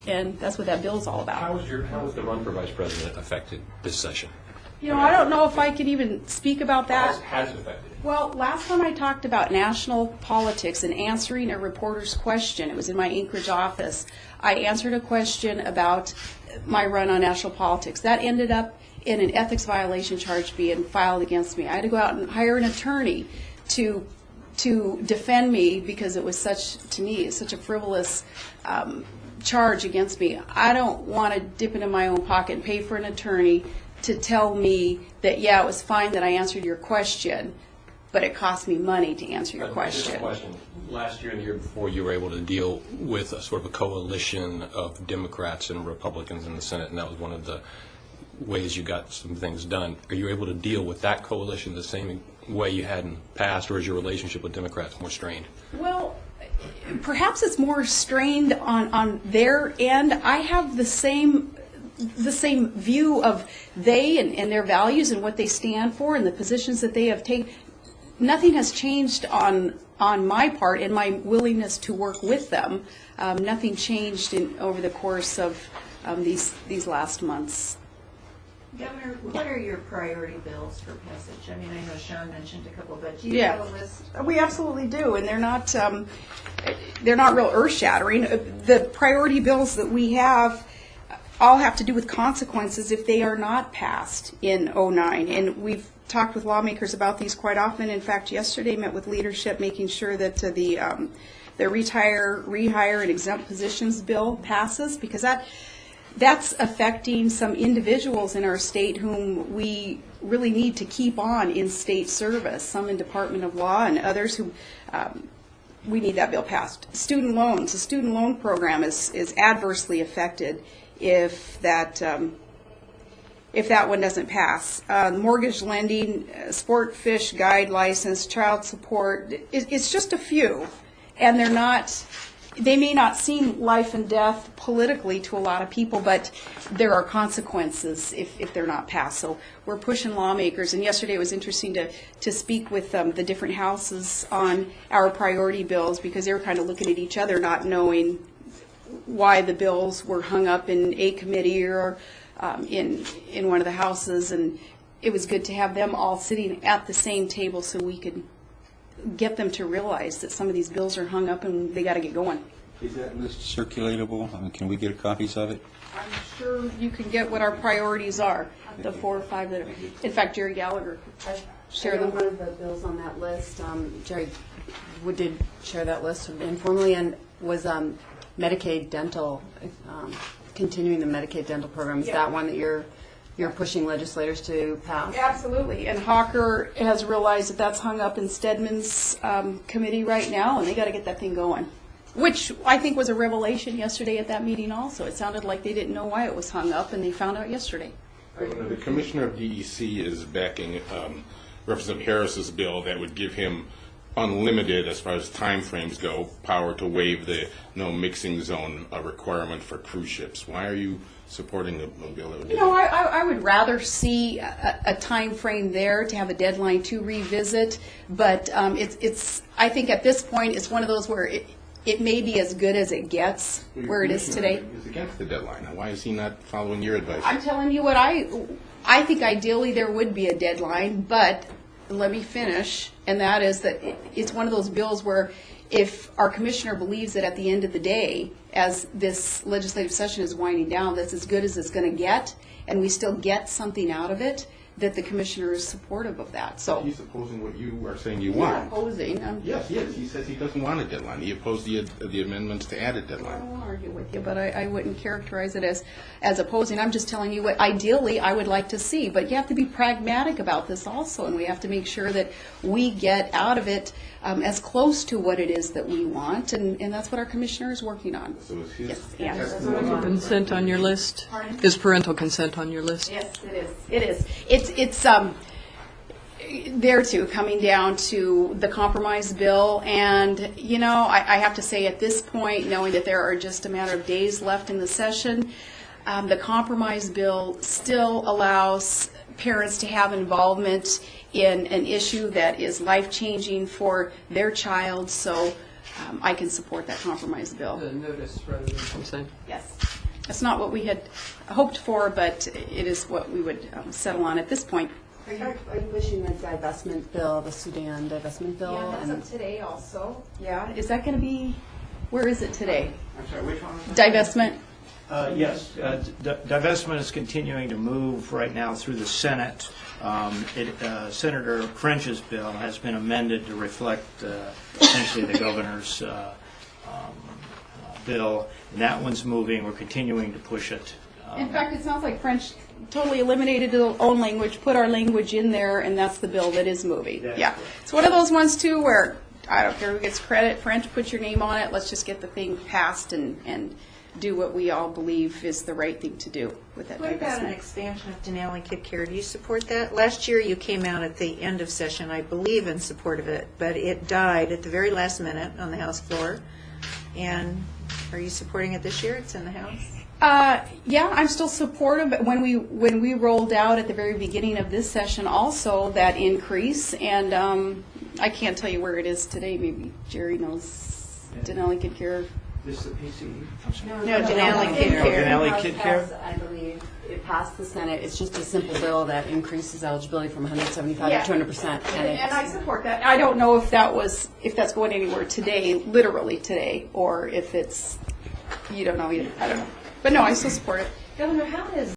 and that's what that bill is all about. How was the run for vice president affected this session? You know, I don't know if I could even speak about that. How has it affected? Well, last time I talked about national politics and answering a reporter's question, it was in my Anchorage office, I answered a question about my run on national politics. That ended up in an ethics violation charge being filed against me. I had to go out and hire an attorney to defend me because it was to me, such a frivolous charge against me. I don't want to dip into my own pocket and pay for an attorney to tell me that, yeah, it was fine that I answered your question, but it cost me money to answer your question. Last year and the year before, you were able to deal with a sort of a coalition of Democrats and Republicans in the Senate, and that was one of the ways you got some things done. Are you able to deal with that coalition the same way you had in the past, or is your relationship with Democrats more strained? Well, perhaps it's more strained on their end. I have the same view of they and their values and what they stand for and the positions that they have taken. Nothing has changed on my part and my willingness to work with them. Nothing changed over the course of these last months. Governor, what are your priority bills for passage? I mean, I know Sean mentioned a couple, but do you Yeah. have a list? We absolutely do, and they're not real earth-shattering. The priority bills that we have all have to do with consequences if they are not passed in '09, and we've talked with lawmakers about these quite often. In fact, yesterday met with leadership, making sure that the retire, rehire, and exempt positions bill passes, because that's affecting some individuals in our state whom we really need to keep on in state service, some in Department of Law and others who we need that bill passed. Student loans, the student loan program is adversely affected if that one doesn't pass. Mortgage lending, sport fish guide license, child support, it's just a few, and they may not seem life and death politically to a lot of people, but there are consequences if they're not passed. So we're pushing lawmakers, and yesterday it was interesting to speak with the different houses on our priority bills, because they were kind of looking at each other, not knowing why the bills were hung up in a committee or in one of the houses, and it was good to have them all sitting at the same table so we could get them to realize that some of these bills are hung up and they got to get going. Is that list circulatable? I mean, can we get copies of it? I'm sure you can get what our priorities are, the 4 or 5 that are. In fact, Jerry Gallagher shared them. One of the bills on that list, Jerry did share that list informally, and was Medicaid dental, continuing the Medicaid dental program. Is that one that you're pushing legislators to pass? Absolutely, and Hawker has realized that that's hung up in Stedman's committee right now, and they got to get that thing going, which I think was a revelation yesterday at that meeting also. It sounded like they didn't know why it was hung up, and they found out yesterday. The Commissioner of DEC is backing Representative Harris's bill that would give him unlimited, as far as time frames go, power to waive the no mixing zone requirement for cruise ships. Why are you supporting a bill that would do that? I would rather see a time frame there to have a deadline to revisit, but I think at this point it's one of those where it may be as good as it gets where it is today. He's against the deadline. Why is he not following your advice? I'm telling you what I think ideally there would be a deadline, but let me finish, and that is that it's one of those bills where if our commissioner believes that at the end of the day, as this legislative session is winding down, that's as good as it's going to get, and we still get something out of it, that the commissioner is supportive of that. So he's opposing what you are saying you want. Not opposing. Yes. He says he doesn't want a deadline. He opposed the amendments to add a deadline. I won't argue with you, but I wouldn't characterize it as opposing. I'm just telling you what ideally I would like to see. But you have to be pragmatic about this also, and we have to make sure that we get out of it as close to what it is that we want, and that's what our commissioner is working on. So is his Consent on your list? Pardon? Is parental consent on your list? Yes, it is. It's there too, coming down to the compromise bill, and I have to say at this point, knowing that there are just a matter of days left in the session, the compromise bill still allows parents to have involvement in an issue that is life-changing for their child, so I can support that compromise bill. The notice rather than consent. Yes. It's not what we had hoped for, but it is what we would settle on at this point. Are you wishing the divestment bill, the Sudan divestment bill? Yeah, that's up today also. Yeah, is that going to be, where is it today? I'm sorry, which one? Divestment? Yes, divestment is continuing to move right now through the Senate. Senator French's bill has been amended to reflect essentially the governor's bill, and that one's moving. We're continuing to push it. In fact, it sounds like French totally eliminated their own language, put our language in there, and that's the bill that is moving. That's Yeah. correct. It's one of those ones, too, where I don't care who gets credit. French, put your name on it. Let's just get the thing passed and do what we all believe is the right thing to do with that What about an divestment. expansion of Denali Kid Care? Do you support that? Last year, you came out at the end of session, I believe, in support of it, but it died at the very last minute on the House floor. And are you supporting it this year? It's in the House. Yeah, I'm still supportive. But when we rolled out at the very beginning of this session, also that increase, and I can't tell you where it is today. Maybe Jerry knows. Denali Kid Care. This is the PCE? I'm sorry. No, Denali Kid Oh, Care. Denali Kid Care? I believe it passed the Senate. It's just a simple bill that increases eligibility from 175 Yeah. to 200%. And I support that. I don't know if that's going anywhere today, literally today, or if it's, you don't know either. I don't know. But no, I still support it. Governor, how does